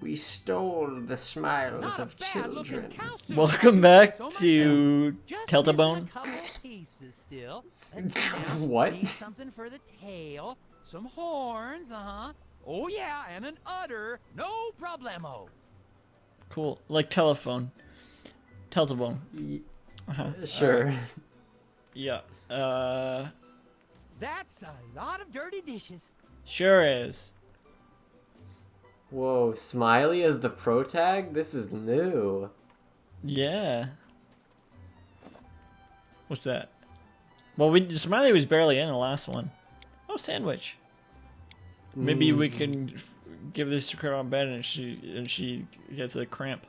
We stole the smiles of children. Welcome back to Teltabone. What? Need something for the tail, some horns, Oh yeah, and an udder, no problemo. Cool, like telephone. Teltabone. Sure. Right. Yeah. That's a lot of dirty dishes. Sure is. Whoa, Smiley as the protag? This is new. Yeah. What's that? Well, Smiley was barely in the last one. Oh, sandwich. Maybe we can give this to her on bed and she gets a cramp.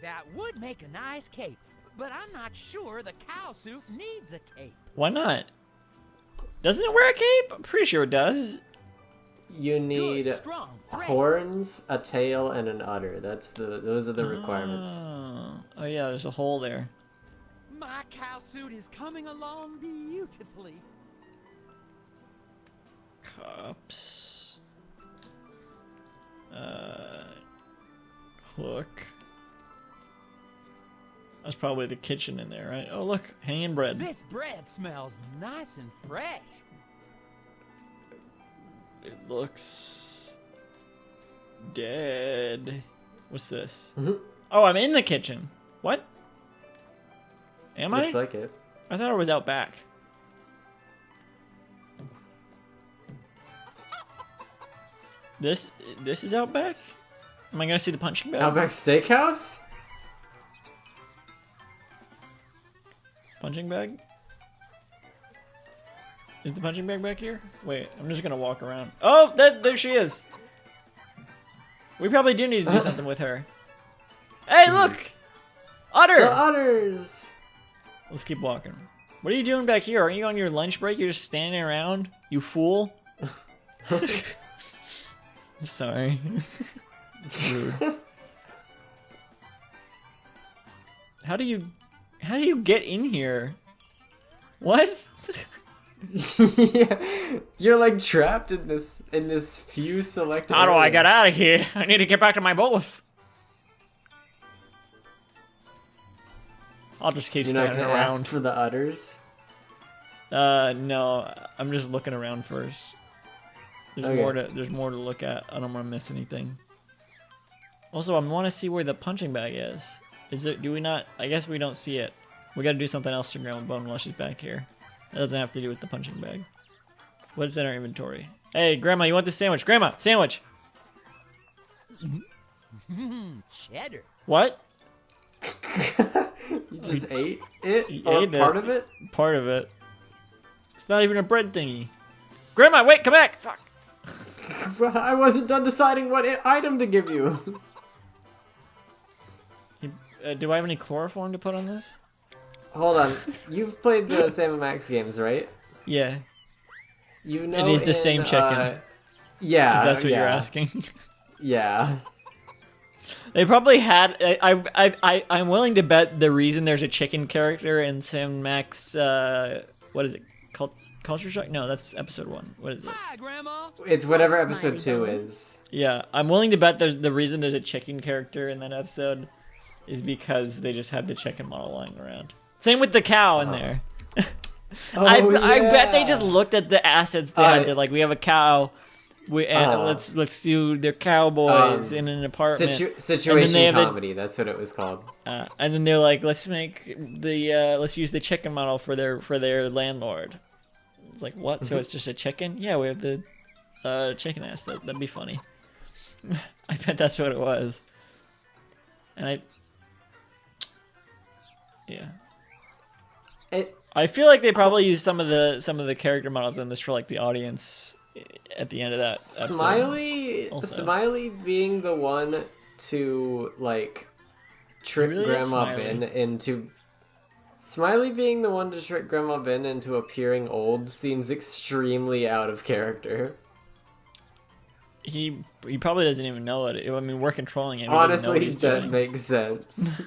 That would make a nice cape, but I'm not sure the cow suit needs a cape. Why not? Doesn't it wear a cape? I'm pretty sure it does. You need Good, strong thread. horns, a tail, and an udder. Those are the requirements. Oh yeah, there's a hole there. My cow suit is coming along beautifully. Cups. Hook. That's probably the kitchen in there, right? Oh look, hanging bread. This bread smells nice and fresh. It looks dead. What's this? Oh, I'm in the kitchen. What? Am I? Looks like it. I thought I was out back. This is out back? Am I gonna see the punching bag? Outback Steakhouse? Punching bag? Is the punching bag back here? Wait, I'm just gonna walk around. Oh, there she is. We probably do need to do something with her. Hey, look! Otter! The udders! Let's keep walking. What are you doing back here? Aren't you on your lunch break? You're just standing around? You fool. I'm sorry. It's rude. How do you get in here? What? Yeah, you're like trapped in this few select How do I area. get out of here? I need to get back to my booth. I'll just keep You're not standing gonna ask around. for the udders? No, I'm just looking around first. There's Okay. there's more to look at. I don't want to miss anything. Also, I want to see where the punching bag is. Do we not? I guess we don't see it. We got to do something else to Grandma Bone while she's back here. That doesn't have to do with the punching bag. What's in our inventory? Hey, Grandma, you want this sandwich? Grandma, sandwich. Cheddar. What? You just ate it? You Or ate it. part of it? Part of it. It's not even a bread thingy. Grandma, wait, come back. Fuck. I wasn't done deciding what item to give you. Do I have any chloroform to put on this? Hold on. You've played the Sam & Max games, right? Yeah. You know It is the same chicken. Yeah. If that's what yeah, you're asking. Yeah. They probably had. I'm willing to bet the reason there's a chicken character in Sam Max. What is it called? Culture Shock? No, that's episode 1. What is it? Hi, Grandma. It's whatever Oh, episode Smiley 2 Bone. is. Yeah, I'm willing to bet the reason there's a chicken character in that episode is because they just have the chicken model lying around. Same with the cow in there. I bet they just looked at the assets they had. They're like, we have a cow. Let's do their cowboys in an apartment. Situation comedy. That's what it was called. And then they're like, let's use the chicken model for their landlord. It's like, what? So it's just a chicken? Yeah, we have the chicken ass. That'd be funny. I bet that's what it was. And I feel like they probably used some of the character models in this for like the audience at the end of that episode. Smiley being the one to like trick really Grandma Ben into appearing old seems extremely out of character. He probably doesn't even know it. I mean, we're controlling him. Honestly, that makes sense.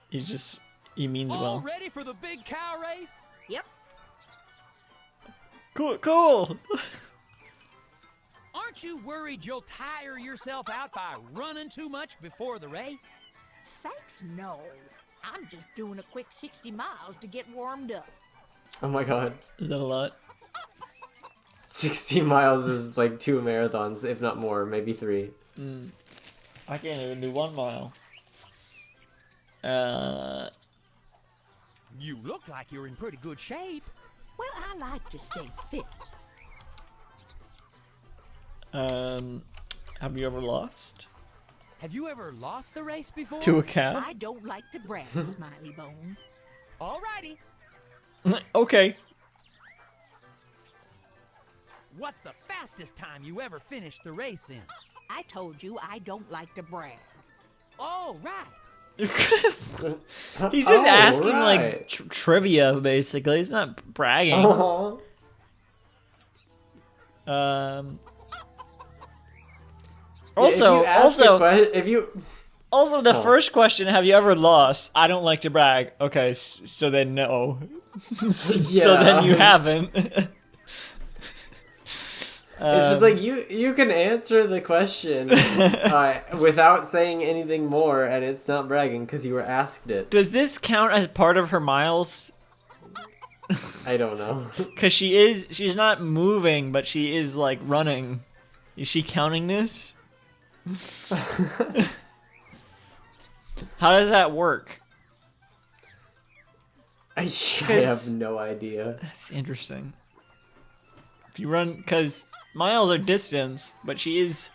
He means All well. ready for the big cow race? Yep. Cool. Aren't you worried you'll tire yourself out by running too much before the race? Sakes, no. I'm just doing a quick 60 miles to get warmed up. Oh my god. Is that a lot? 60 miles is like 2 marathons, if not more, maybe 3. I can't even do 1 mile. You look like you're in pretty good shape. Well, I like to stay fit. Have you ever lost Have you ever lost the race before? to a cow? I don't like to brag, Smiley Bone. Alrighty. Okay. What's the fastest time you ever finished the race in? I told you I don't like to brag. Oh, right. He's just asking like right. trivia, basically. He's not bragging. Uh-huh. Also, the Oh. first question: have you ever lost? I don't like to brag. Okay, so then no. So then you haven't. It's just like you can answer the question without saying anything more, and it's not bragging because you were asked it. Does this count as part of her miles? I don't know. Cause she's not moving, but she is like running. Is she counting this? How does that work? I have no idea. That's interesting. If you run, cause miles are distance, but she is.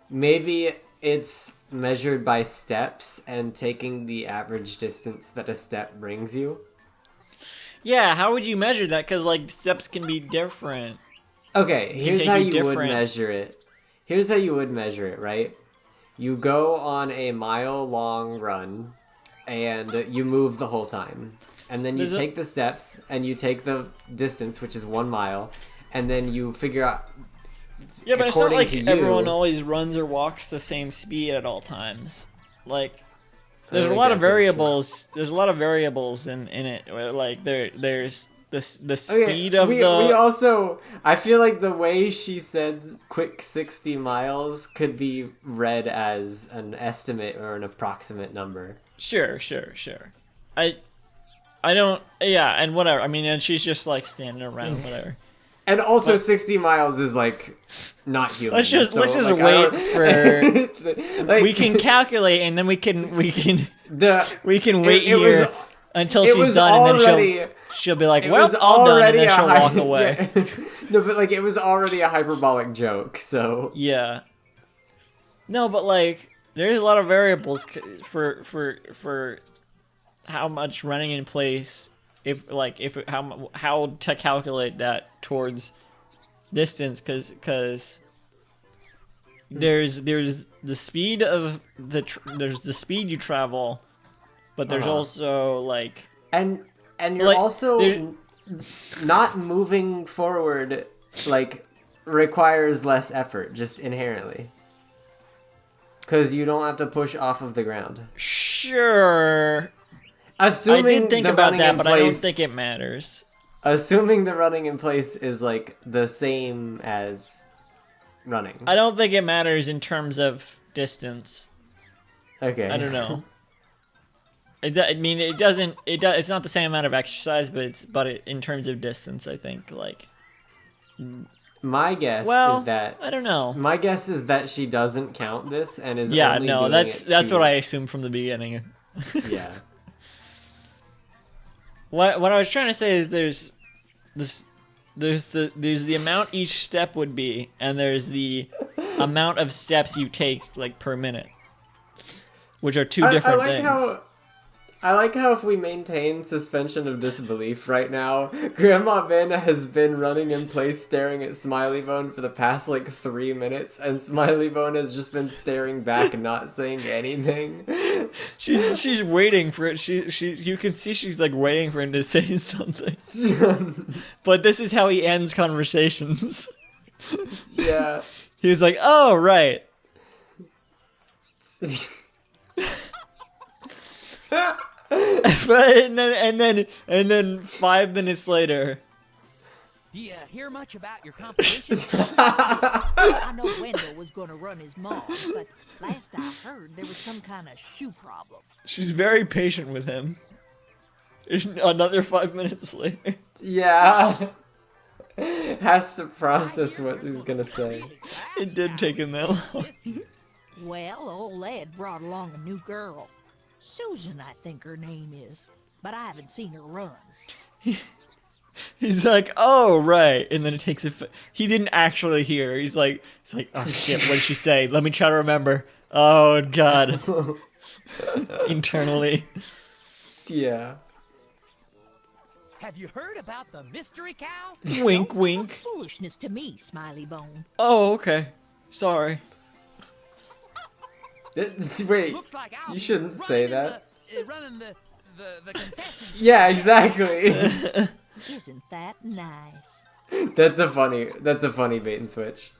Maybe it's measured by steps and taking the average distance that a step brings you. Yeah, how would you measure that? Cause like steps can be different. Okay, here's take how you you would different- measure it. Here's how you would measure it, right? You go on a mile-long run, and you move the whole time. And then you There's a- take the steps, and you take the distance, which is 1 mile, and then you figure out... Yeah, but it's not according like to you- everyone always runs or walks the same speed at all times. Like, there's a I lot of guess that's true. variables. There's a lot of variables in it. Where, like there's the speed of we also... I feel like the way she said quick 60 miles could be read as an estimate or an approximate number. Sure. I don't. Yeah, and whatever. I mean, and she's just like standing around, whatever. And also, 60 miles is like not human. Let's just so, wait like, for. like, We can calculate, and then we can wait it here was- until it she's was done, already- and then she'll be like, It "Well, was all done," and already then a she'll hy- walk away. Yeah. No, but like it was already a hyperbolic joke. So Yeah. No, but like there's a lot of variables for how much running in place, how to calculate that towards distance, because there's the speed of there's the speed you travel, but there's Uh-huh. also like and you're Like, also there- not moving forward like requires less effort just inherently. Because you don't have to push off of the ground. sure. Assuming I did think the about running that, in but I don't place- think it matters. Assuming the running in place is like the same as running. I don't think it matters in terms of distance. Okay. I don't know. I mean, it doesn't. It's not the same amount of exercise, but in terms of distance, I think like. My guess Well, is that I don't know. my guess is that she doesn't count this and is Yeah, only no, doing that's it what I assumed from the beginning. Yeah. What I was trying to say is there's the amount each step would be, and there's the amount of steps you take like per minute, which are two different things. I like how if we maintain suspension of disbelief right now, Grandma Ben has been running in place staring at Smiley Bone for the past like 3 minutes, and Smiley Bone has just been staring back and not saying anything. She's waiting for it. You can see she's like waiting for him to say something. But this is how he ends conversations. Yeah. He was like, "Oh, right." But and then 5 minutes later, Do you hear much about your competition? I know Wendell was gonna run his mall, but last I heard there was some kind of shoe problem. She's very patient with him. Another 5 minutes later. Yeah. Has to process what he's gonna say. It did take him that long. Well, old lad brought along a new girl. Susan, I think her name is. But I haven't seen her run. He's like, oh, right. And then it takes he didn't actually hear. He's like, oh shit, what did she say? Let me try to remember. Oh, God. Internally. Yeah. Have you heard about the mystery cow? Wink, Don't wink. talk foolishness to me, Smiley Bone. Oh, okay. Sorry. Wait, Looks like I'll you be shouldn't say that. running the concession. Yeah, exactly. Isn't that nice? That's a funny bait and switch.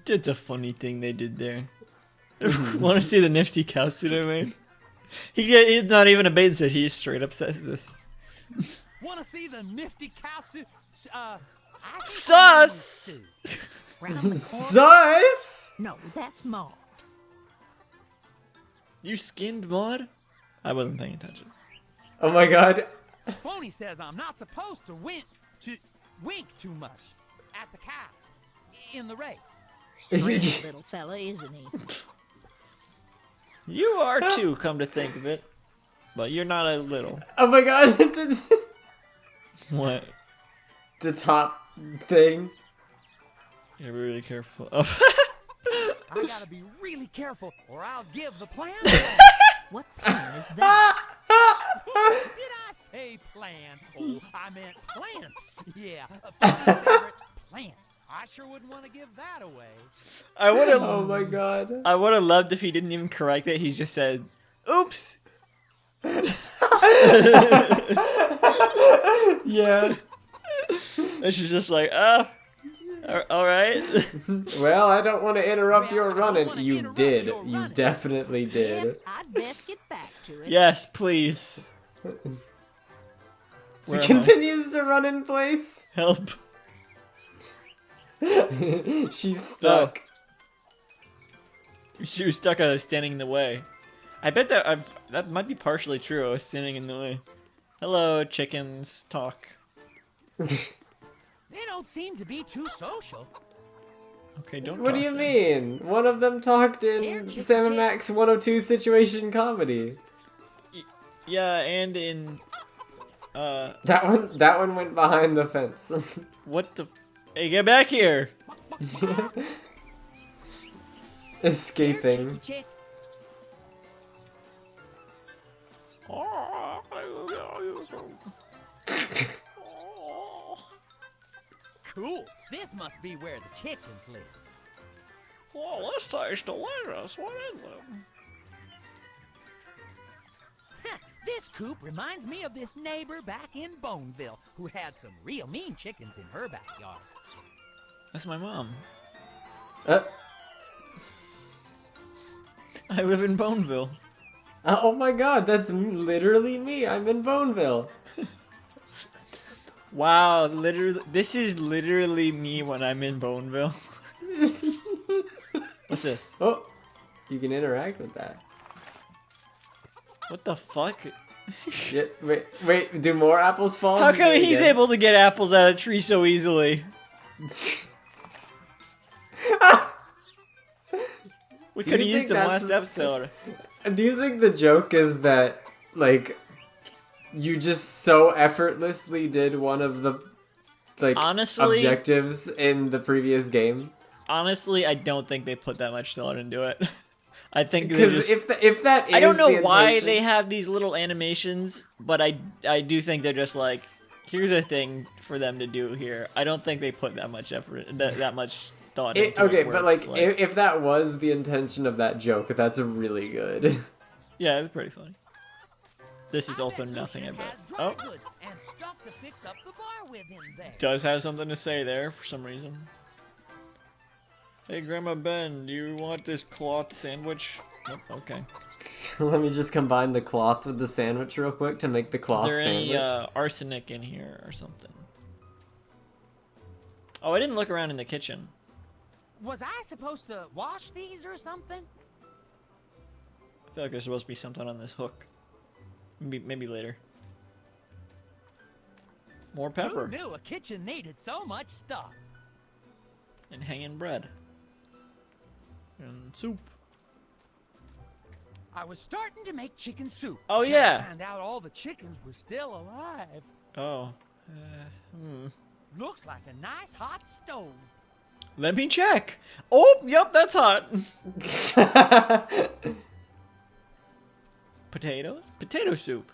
It's a funny thing they did there. Want to see the nifty cow suit I made? He's not even a bait and switch. He just straight up says this. Want to see the nifty cow suit? I think Sus! Round the corner? Sus! No, that's Maud. You skinned Maud? I wasn't paying attention. Oh my god. Phoney says I'm not supposed to wink too much at the cow in the race. Strange little fella, isn't he? You are too, come to think of it. But you're not as little. Oh my god. What? The top thing. You're really careful. Oh. I gotta be really careful or I'll give the plan. What plan is that? Did I say plan? Oh, I meant plant. Yeah, Phoney's favorite plant. I sure wouldn't want to give that away. I would have. Oh my god. I would have loved if he didn't even correct it. He just said, "Oops." Yeah. And she's just like, all right. Well, I don't want to interrupt your Well, I don't running. wanna You interrupt did. your You running. definitely did. Yep, I'd best get back to it. Yes, please. He Where am I? continues to run in place. Help. She's stuck. She was stuck. I was standing in the way. I bet that might be partially true. I was standing in the way. Hello, chickens. Talk. They don't seem to be too social. Okay, don't. What do talk you then. mean? One of them talked Here, in chicken Sam and chick. Max 102 situation comedy. Yeah, and in That one went behind the fence. what the? Hey, get back here! Escaping. Chick, Cool. This must be where the chickens live. Oh, this tastes delicious. What is it? Huh, this coop reminds me of this neighbor back in Boneville who had some real mean chickens in her backyard. That's my mom. Uh, I live in Boneville. oh my god, that's literally me. I'm in Boneville. Wow, literally, this is literally me when I'm in Boneville. What's this? Oh, you can interact with that. What the fuck? Yeah, wait, do more apples fall? How come Again? he's able to get apples out of a tree so easily? We Do could have you used think him that's- last episode. Do you think the joke is that, like, you just so effortlessly did one of the, like, Honestly- objectives in the previous game? Honestly, I don't think they put that much thought into it. I think they Because just... if that is I don't know the why intention- they have these little animations, but I do think they're just like, here's a thing for them to do here. I don't think they put that much effort, that much thought into okay, it. where but like, it's if that was the intention of that joke, that's really good. yeah, it's pretty funny. This is I also bet nothing, I Lucius bet. has dry Oh, goods and stuff to fix up the bar with in there. does have something to say there for some reason. Hey, Grandma Ben, do you want this cloth sandwich? Nope, okay. Let me just combine the cloth with the sandwich real quick to make the Is cloth there sandwich. any arsenic in here or something? Oh, I didn't look around in the kitchen. Was I supposed to wash these or something? I feel like there's supposed to be something on this hook. Maybe later. More pepper. Who knew a kitchen needed so much stuff? And hanging bread. And soup. I was starting to make chicken soup. Oh, till yeah. I found out all the chickens were still alive. Oh. Looks like a nice hot stove. Let me check. Oh, yep, that's hot. Potatoes? Potato soup.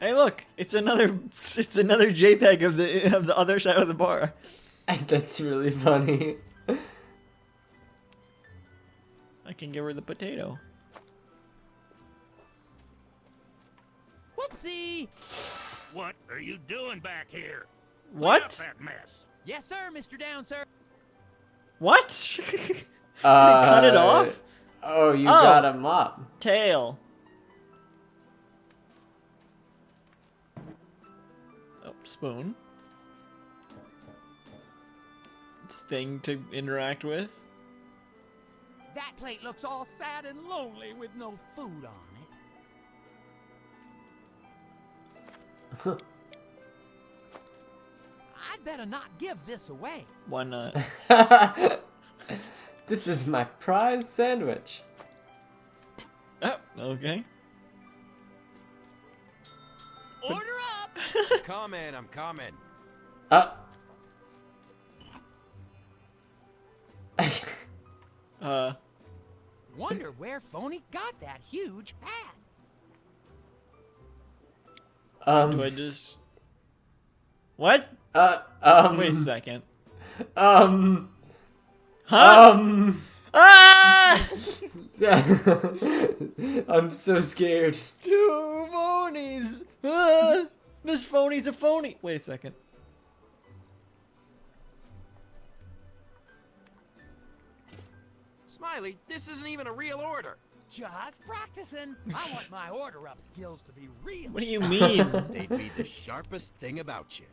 Hey, look, it's another JPEG of the other side of the bar. That's really funny. I can give her the potato. Whoopsie! What are you doing back here? What? Clean up that mess. Yes, sir, Mr. Down, sir. What? Cut it off? Oh, you got a mop. Tail. Oh, spoon. Thing to interact with. That plate looks all sad and lonely with no food on it. I'd better not give this away. Why not? This is my prize sandwich. Oh, okay. Order up! Coming, I'm coming. Wonder where Phoney got that huge hat. Do I just... What? Wait a second. Huh? Ah! I'm so scared. Two phonies! Ah! This phony's a phony! Wait a second. Smiley, this isn't even a real order. Just practicing. I want my order up skills to be real. What do you mean? They'd be the sharpest thing about you.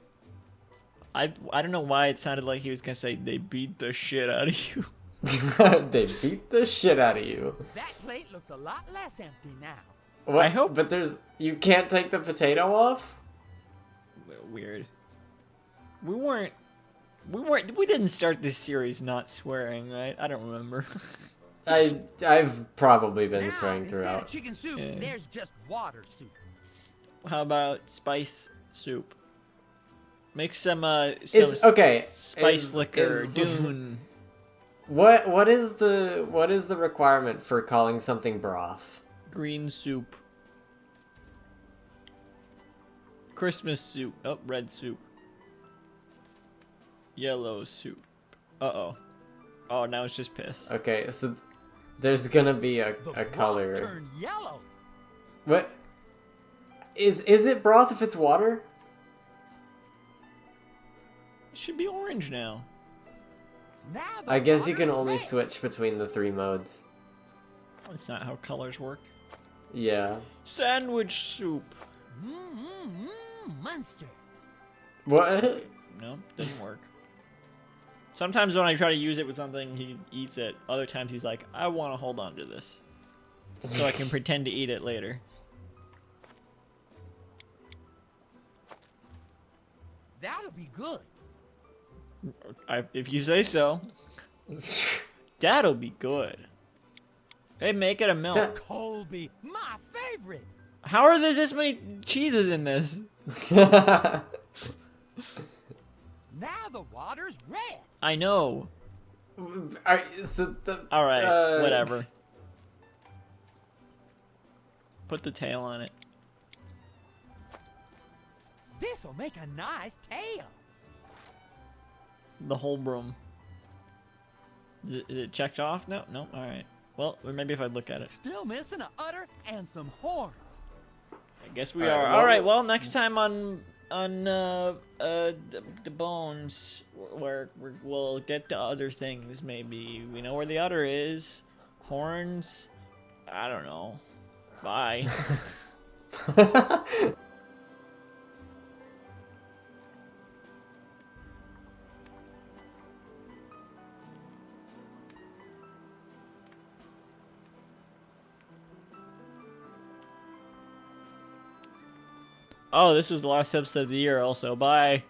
I don't know why it sounded like he was gonna say they beat the shit out of you. They beat the shit out of you. That plate looks a lot less empty now. What? I hope- But you can't take the potato off? Weird. We didn't start this series not swearing, right? I don't remember. I've probably been Now, swearing instead of throughout. chicken soup, Yeah. there's just water soup. How about spice soup? Make some okay, spice is- liquor, is- dune. What is the requirement for calling something broth? Green soup. Christmas soup. Oh, red soup. Yellow soup. Uh-oh. Oh, now it's just piss. Okay, so there's gonna be a Broth color. turned yellow. What? Is it broth if it's water? It should be orange now. Now the I guess you water's can only red. switch between the 3 modes. That's not how colors work. Yeah. Sandwich soup. Monster. What? No, doesn't work. Sometimes when I try to use it with something, he eats it. Other times he's like, I want to hold on to this. So I can pretend to eat it later. That'll be good. If you say so. That'll be good. Hey, make it a milk. Colby, my favorite. How are there this many cheeses in this? Now the water's red. I know. Alright, whatever. Put the tail on it. This'll make a nice tail. The whole broom. Is it checked off? No, alright. Well, or maybe if I look at it. Still missing a udder and some horns. I guess we Alright, are. well- Alright, well, next time on the bones, where we'll get to other things, maybe. We know where the udder is. Horns. I don't know. Bye. Oh, this was the last episode of the year also. Bye.